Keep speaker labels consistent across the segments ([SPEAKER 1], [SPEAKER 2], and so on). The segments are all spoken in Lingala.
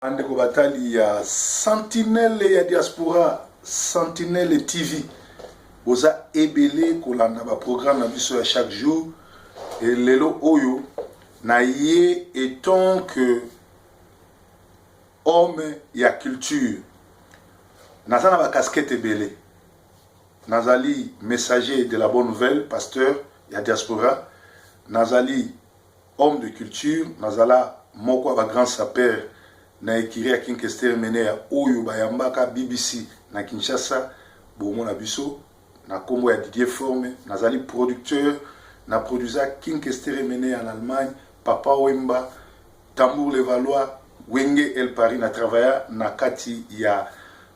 [SPEAKER 1] Ande ko batali ya Sentinelle ya diaspora, Sentinelle TV. Boza ebele kolanda ba programme na biso ya chaque jour. Et lelo oyo na ye étant que homme ya culture. Nazana ba casquette ebele. Nazali messager de la bonne nouvelle, pasteur ya diaspora. Nazali homme de culture, nazala moko ba grand sapeur na ekiri ya Kinkester mene ya oyo bayambaka BBC na Kinshasa bomo na biso na kombo ya Didier Forme. Nazali producteur na produisa Kinkester mene en Allemagne, Papa Wemba, Tambour Le Valois, Wenge El Paris na travailla na kati ya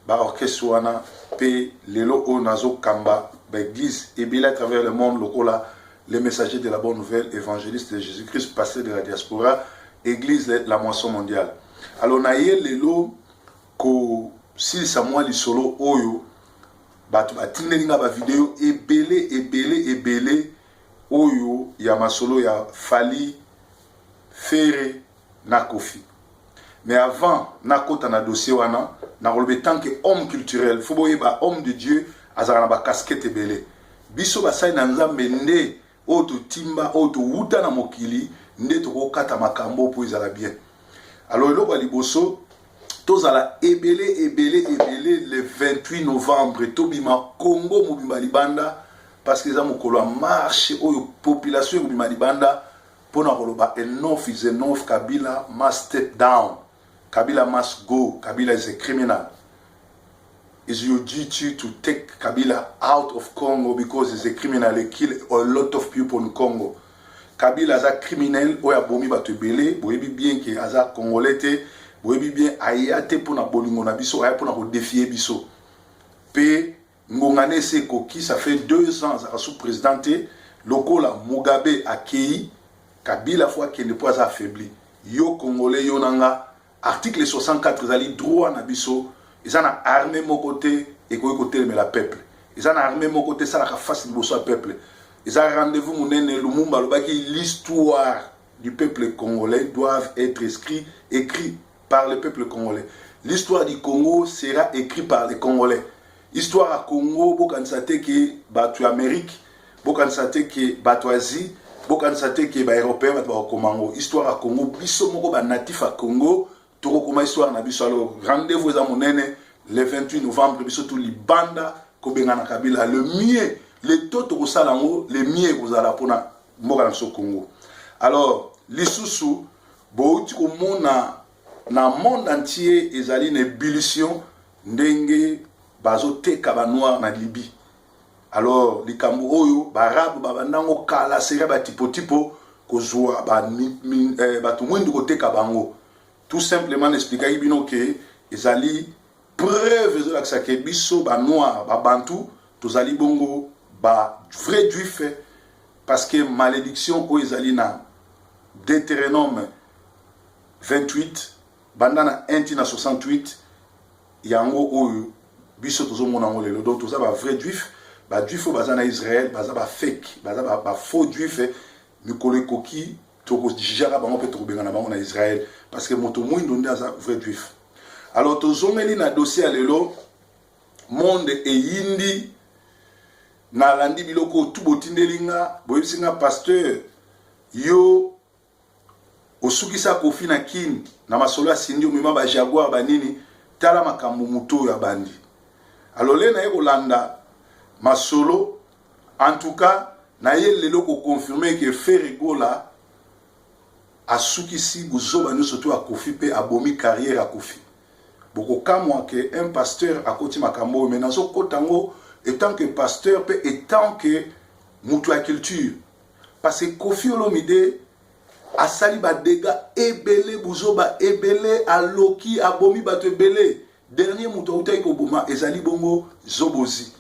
[SPEAKER 1] ba orchestre wana pe lelo o nazo kamba ba église ebila à travers le monde lokola les messagers de la bonne nouvelle, évangélistes de Jésus-Christ, pasteur de la diaspora, église la moisson mondiale. Alors na ye lelo ko si Samuel solo oyo batu batindelinga ba vidéo ebele oyo ya masolo ya Fali Fere na Kofi. Mais avant na kota na dossier wana na relevé tant que homme culturel faut boye ba homme de Dieu azala na ba casquette ebele biso ba sai na nzambe nde oto timba oto wuta na mokili nde to kokata makambo po izala bien. Alors le ba liboso tozala ebele le 28 novembre tobima Congo mobimba libanda parce que za mokolo a marche oyo population mobimba libanda pona koloba enough is enough. Kabila must step down, Kabila must go, Kabila is a criminal. It's your duty to take Kabila out of Congo because he's a criminal. He killed a lot of people in Congo. Kabila is a criminel, oya bomi batu belé, boyebi bien que aza congolais te, boyebi bien ayate pour na bolingo na biso, aya pour na défier biso. Pe ngongane se koki, ça fait 2 ans à sous-présidenté, lokola Mugabe akei, Kabila fois qu'il ne pas affaibli. Yo congolais yo nanga, article 64 zali droit na biso, ils ont armé mon côté et côté mais la peuple. Ils ont armé mon côté ça la face de le peuple. Ils ont rendez-vous mon nene Lumumba l'histoire du peuple congolais doivent être écrit par le peuple congolais. L'histoire du Congo sera écrite par les Congolais. Histoire à Congo, bokan sate que batu Amérique, bokan sate que batu Asie, bokan sate que ba européen batu ba Congo. Histoire à Congo, biso moko ba natif à Congo. Torokoma histoire na biso. Alors rendez-vous à mon nene le 28 novembre biso tout libanda ko benga na Kabila le mieux le toto ko salango le mieux ko zala pona mboka na so Congo. Alors lisusu bouti ko mona na monde entier ezali une ébullition ndenge bazoteka ba noir na Libye. Alors likambo oyo barabu babandango kala sera ba tipo ko zwa ba batu mwindu ko teka bango. Tout simplement expliquer bino que ezali preuve de ça que biso ba noir ba bantu tozali bongo ba vrai juif parce que malédiction o ezali na Deutéronome 28 bandana 1 na 68 yango oyo biso tozomona ngo lelo donc toza ba vrai juif baza na Israël baza ba fake baza ba faux juif mikolo ekoki toko jara bango pe toko benga na bango na Israël parce que moto mwindo ndi aza vrai juif. Alors tozongeli na dossier lelo monde eyindi na landi biloko tout botindelinga boyisinga pasteur yo osukisa Kofi na kin na masolo ya sindi omema ba jaguar banini tala makambo muto ya bandi. Alors le na ekolanda masolo en tout cas na ye lelo ko confirmer que Ferregola asukisi buzoba nyonso to Kofi pe abomi carrière à Kofi. Boko kamwa que un pasteur akoti makambo mais nazo kotango étant que pasteur pe étant que mutu ya culture parce que Kofi Olomide asali ba dégâts ebele buzoba ebele aloki abomi bato ebele dernier mutu utai ko boma ezali bongo zobozi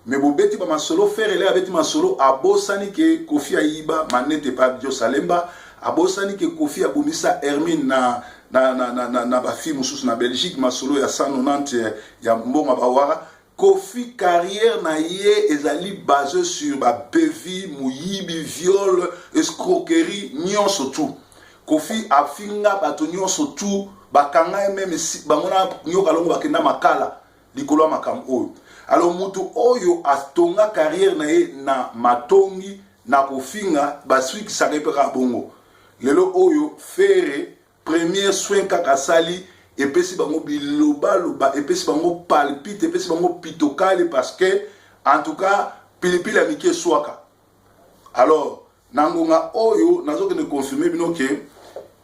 [SPEAKER 1] mais bobeti ba masolo faire ele abeti masolo abosani ke Kofi ayiba manete pa Dio Salemba abosani ke Kofi abomisa Hermine na ba fille mususu na Belgique masolo ya 190 ya mbonga bawara. Kofi carrière na ye ezali basé sur ba bevi muyibi viol escroquerie nyonso tout. Kofi afinga bato nyonso tout bakanga même si bangona nyoka longo bakenda makala likolo makam oyo. Alors mutu oyo atonga carrière na ye na matongi na kofinga basui ki sakepeka bongo. Lelo oyo Ferré premier soin kaka sali epesi bango biloba loba epesi bango palpite epesi bango pitokale parce que en tout cas pilipili ya mike swaka. Alors nangonga oyo nazoke ne confirmer bino ke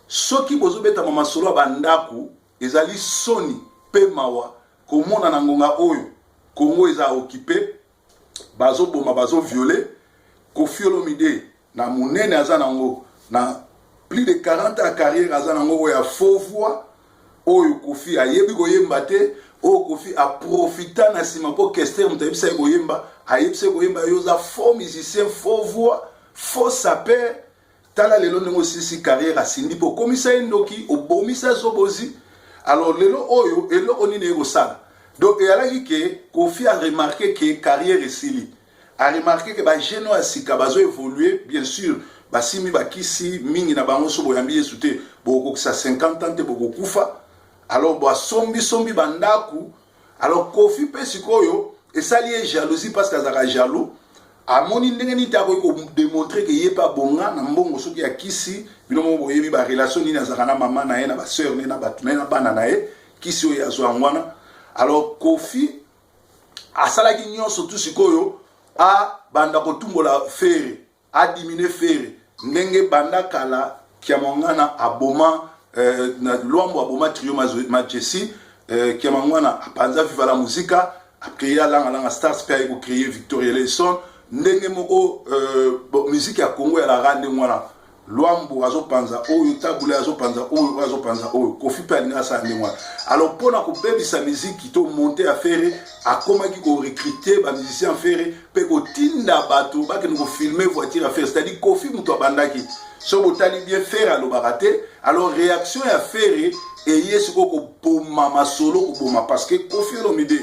[SPEAKER 1] soki bozo beta mama solo bandaku ezali soni pe mawa komona nangonga oyo Congo eza occupé bazo boma bazo violé Koffi Olomide na munene azanango na plus de 40 ans de carrière azanango ya faux voix oyo Koffi ayebi koyemba te o Koffi a profita na sima po Kester mutayebisa koyemba ayebisa koyemba yoza faux musicien faux voix faux sapeur tala lelo ndenge osisi carrière asindi po komisa endoki obomisa sobozi. Alors lelo oyo eloko nini ekosala donc il y a là que Koffi a remarqué que carrière est sili a remarqué que ba jeune a sika bazo évoluer bien sûr basimi bakisi mingi na bango so boyambi esute boko sa 50 ans te boko kufa. Alors bo sombi bandaku. Alors Koffi pe sikoyo esali e jalousie parce que azaka jaloux amoni ndenge ni ta ko démontrer que yé pas bonga na mbongo soki ya kisi bino mo boyebi ba relation ni azaka na mama na ye na ba sœur ni na batuna na bana na ye kisi o ya zo ngwana. Alors Koffi asalaki nyonso tout sikoyo a banda kotumbola Ferré a diminuer Ferré ndenge banda kala kiamangana aboma na lwambo aboma trio majesi kiamangana apanza viva la muzika a créé langa stars pe ko créer Victoria Lesson ndenge moko musique ya Congo ya la rande mwana lwambo azopanza oyo tabule azopanza oyo Koffi pe alinga sa ndengwa. Alors pona ko bebisa musique to monter à Ferré akomaki ko recruter ba musicien Ferré pe ko tinda bato ba ke no filmer voiture à Ferré, c'est-à-dire Koffi muto bandaki so botali bien Ferré alo baraté. Alors réaction ya Ferré et yesu ko boma masolo ko boma parce que Koffi Olomide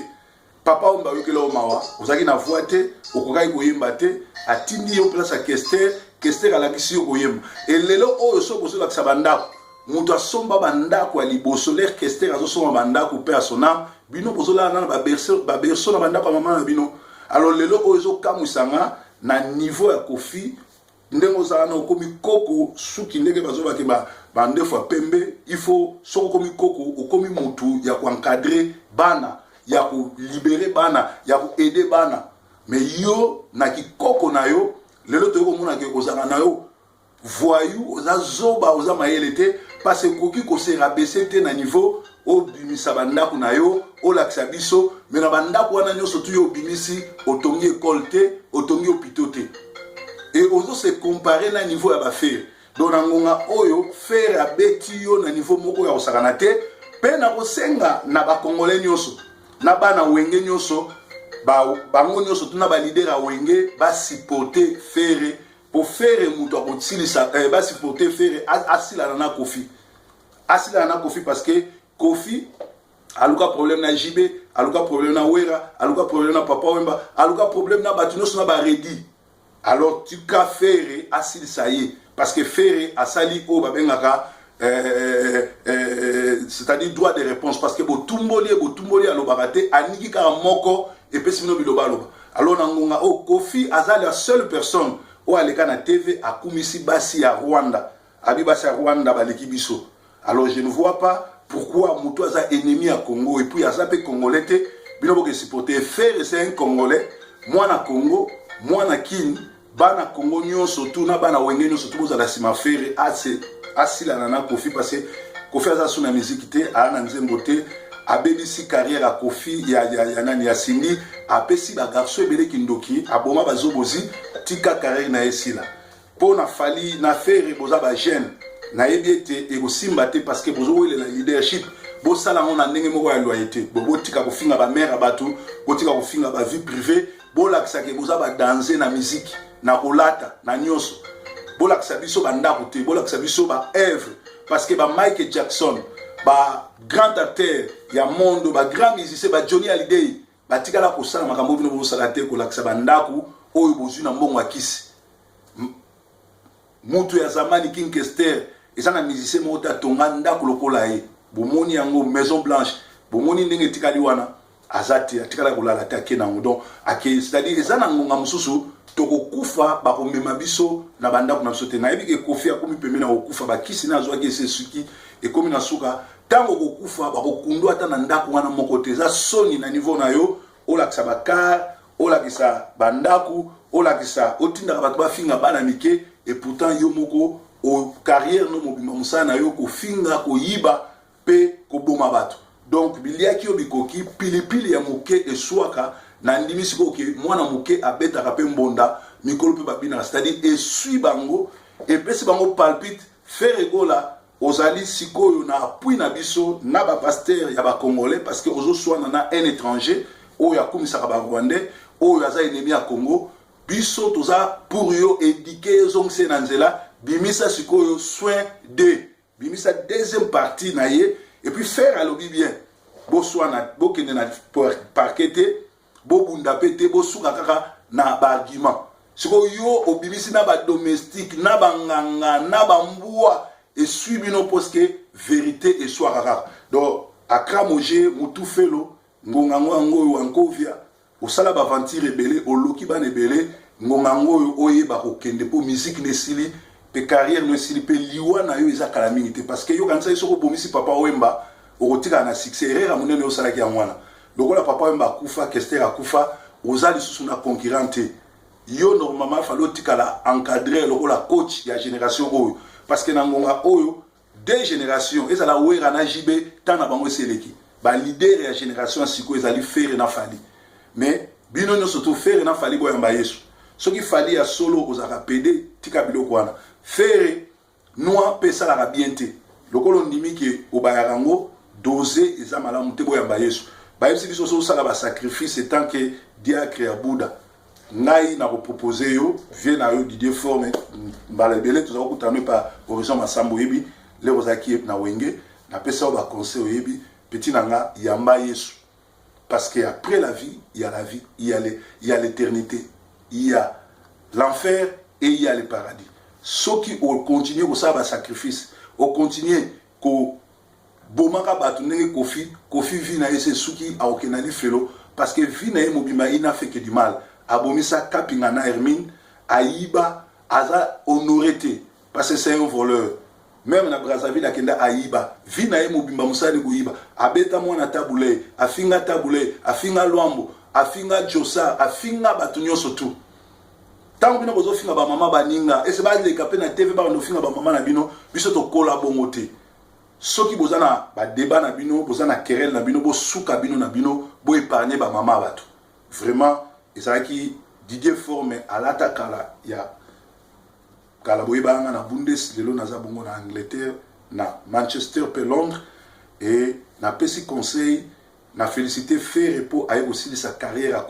[SPEAKER 1] papa omba yokela o mawa ozaki na voite okokai koyemba te atindi yo place à Kester alakisi yo koyemba elelo oyo so bozo la sabandako mutu asomba bandako ya liboso l'air Kester azosomba bandako pe asona bino bozo la na ba berso na bandako mama na bino. Alors lelo oyo zo kamusanga na niveau ya Koffi ndengo za na okomi koko suki ndenge bazo bakeba bande fois pembe il faut so okomi koko okomi mutu ya ko encadrer bana ya ko libérer bana ya ko aider bana mais yo na kikoko na yo lelo to ko mona ke kozanga na yo voyou oza zoba oza mayelete parce que koki ko se rabaisser te na niveau o bimisa bandako na yo o lakisa biso mais na bandako wana nyoso tu yo bimisi otongi école te otongi hôpital te et ozo se comparer na niveau ya ba Ferré donc ngonga oyo Ferré abeti yo na niveau moko ya osakana te pe na kosenga na ba congolais nyoso na bana wenge nyoso bango nyoso tuna ba leader a wenge ba supporter Ferré pour Ferré muto akotilisa ba supporter Ferré asila na Koffi parce que Koffi aluka problème na JB aluka problème na Wera aluka problème na Papa Wemba aluka problème na batu nyoso na ba Redi. Alors tu ka Ferré asilisa ye parce que Ferré asali o babengaka c'est-à-dire droit de réponse parce que botumboli alobakate aniki ka moko et pesino biloba loba. Alors nangonga o Koffi azali la seule personne o aleka na TV akumisi basi ya Rwanda abi basi ya Rwanda baleki biso. Alors je ne vois pas pourquoi muto aza ennemi à Congo et puis aza pe congolais te bino boke supporter Ferré c'est un congolais moi na Congo moi na kin bana Congo nyonso tout na bana wenge nyonso tout bozala sima Ferré asila na Koffi parce que Koffi aza suna musique te ana nzembo te abebisi carrière à Koffi ya nani ya Sindi apesi ba garçon ebele kindoki aboma bazobozi tika carrière na esila pona fali na Ferré boza ba jeune na yebiete e kosimba te parce que bozo wele la leadership bo sala ngona ndenge moko ya loyauté bo tika kofinga ba mère batu bo tika kofinga ba vie privée bo lakisa ke boza ba danser na musique na kolata na nyoso bola kisabiso bandako te bola kisabiso ba œuvre parce que ba Michael Jackson ba grand acteur ya monde ba grand musicien ba Johnny Hallyday ba tikala ko sala makambo bino bo sala te ko lakisa bandako oyo bozu na mbongo akisi mutu ya zamani King Kester ezana musicien mota tonga ndako lokola ye bomoni yango Maison Blanche bomoni ndenge tikali wana azati atikala kolala take nango donc ake c'est-à-dire ezana ngonga mususu tokokufa bakomema biso na bandako na biso te nayebi ke Kofi akomi pembe na kokufa bakisi na azwaki ese suki ekomi na suka tango kokufa bakokundwa ata na ndako wana moko te eza soni na niveau na yo olakisa bakar olakisa bandaku olakisa otindaka bato bafinga bana mike et pourtant yo moko o carrière no mobima musana yo kofinga koyiba pe koboma bato donc biliaki yo bikoki pilipili ya moke eswaka na ndimi sikoke mwana moke abetaka pe mbonda mikolo pe babina c'est-à-dire esui bango epesi bango palpite faire egola ozali sikoyo na appui na biso na ba pasteur ya ba congolais parce que ozo swana na un étranger oyo akumisaka ba rwandais oyo aza ennemi ya Congo biso toza pour yo éduquer zongse na nzela bimisa sikoyo soin de bimisa deuxième partie na ye et puis faire alobi bien bo swana bo kende na parquete bo bunda pete bo suka kaka na ba argument sikoyo yo obimisi na ba domestique na banganga na bambua et suivi no poske vérité et soit rare donc akramoje mutu felo ngonga ngoyo wankovia osala ba ventire belé oloki ba nebele ngonga ngoyo oyeba ko kende po musique nesili pe carrière nesili pe liwa na yo eza kala mingi te parce que yo kanisa isoko bomisi papa Wemba okotika na succès rera munene osala ki amwana lokola papa Wemba kufa Kester akufa ozali susu na concurrente yo normalement falo tikala encadrer lokola coach ya génération oyo parce que na ngonga oyo deux générations ezala wera na jibe tana bango seleki ba leader ya génération siko ezali faire na fali mais bino no surtout faire na fali boyamba Yesu soki fali ya solo ozaka pede tika biloko wana faire noa pesa la bienté lokolo ndimi ke obayarango doser eza malamu te boyamba Yesu ba yebisi biso so sala ba sacrifice tant que diacre ya Bouddha ngai na proposer yo vient na yo Didier Forme mbalebele tozako kutana pa horizon masambo yebi le ozaki na wenge na pesa ba conseil yebi petit nanga yamba Yesu parce que après la vie il y a la vie il y a l'éternité il y a l'enfer et il y a le paradis ceux qui ont continué au ça sacrifice au continuer ko bomaka batu ndenge Kofi vi na ese suki a okenali felo parce que vi na mobima ina fait que du mal abomisa kapinga na Hermine aiba aza honoreté parce que c'est un voleur même na Brazzaville akenda aiba vi na mobimba musani kuiba abeta mwana tabule afinga lwambo afinga josa afinga batu nyonso tu tango bino bozo finga ba mama baninga ese ba le kapé na TV ba no finga ba mama na bino biso to kola bongote soki bozana ba débat na bino bozana querelle na bino bo suka bino na bino bo épargner ba mama batu vraiment ezaki Didier Forme alata kala ya kala boyebanga na Bundes lelo naza bongo na Angleterre na Manchester pe Londres et na pesi conseil na félicité Ferre pour aille aussi de sa carrière à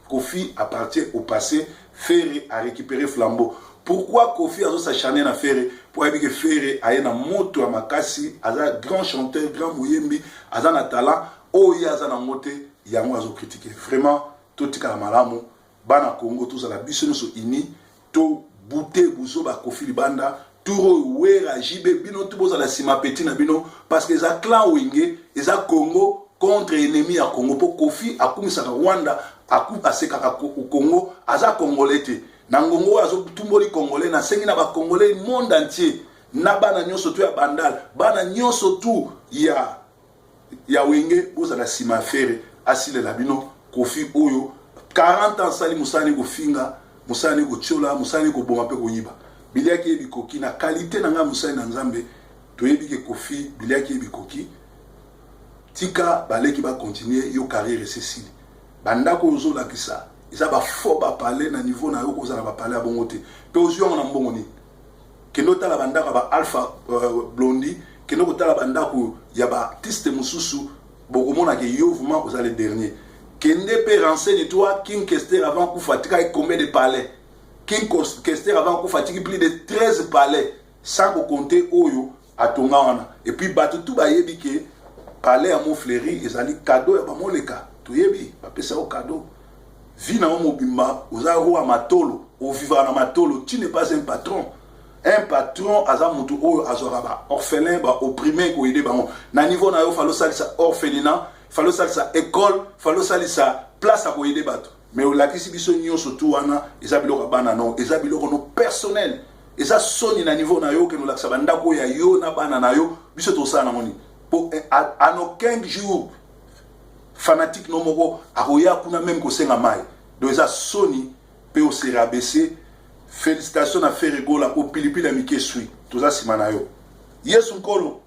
[SPEAKER 1] Kofi appartient au passé Ferre a récupéré flambeau pourquoi Kofi a s'acharné na Ferre pour que Ferre aille na moto à makasi aza grand chanteur grand moyembi aza na talent oya aza na moté yango azo critiquer vraiment totika malamu bana Congo tous à la biso so ini to bouté buzo ba Kofi libanda turo wera jibe bino to boza la sima petit na bino parce que za clan wenge eza Congo contre ennemi ya Congo po Kofi akumisa Rwanda akupa seka au Congo aza congolais te na ngongo azo tumboli congolais na sengi na ba congolais monde entier na bana nyonso tu ya bandal bana nyonso tu ya wenge boza la sima fere asile la bino Kofi oyo 40 ans sali musani ko finga musani ko chola musani ko boma pe ko yiba biliaki bikoki na qualité na nga musani na nzambe to yebike Kofi biliaki bikoki tika baleki ba continuer yo carrière cecile banda ko zo la kisa isa ba fo ba parler na niveau na yo ko za ba parler abongote pe ozio na mbongo ni kendo tala banda ba Alpha Blondy kendo ko tala banda ko ya ba artiste mususu bokomona ke yo vraiment vous allez dernier Kende peut renseigne-toi, King Kester avant qu'on fatigue combien de palais? King Kester avant qu'on fatigue plus de 13 palais, sans compter Oyo à Tongana. Et puis, tout ba yebi ke palais à mon fleuri, ils allaient cadeau à mon leka. Tu yebi, pas ça au cadeau. Vie na mon bimba, aux arrois à matolo, au vivant à matolo, tu n'es pas un patron. un patron aza mutu oyo azora ba orphelin ba opprimé ko aider bango na niveau na yo falo salisa orphelinat falo salisa école falo salisa place à ko aider bato mais o lakisi biso nyonso tu wana eza biloko bana non eza biloko no personnel eza soni na niveau na yo ke no lakisa banda ko ya yo na bana na yo biso to sana moni pour à nos 15 jours fanatique no moko akoya kuna même ko senga mai donc eza soni pe o se rabaisser. Félicitations à Ferregola au Pilipili à Mike Sui. Tout ça, c'est Manayo. Yes, Nkolo.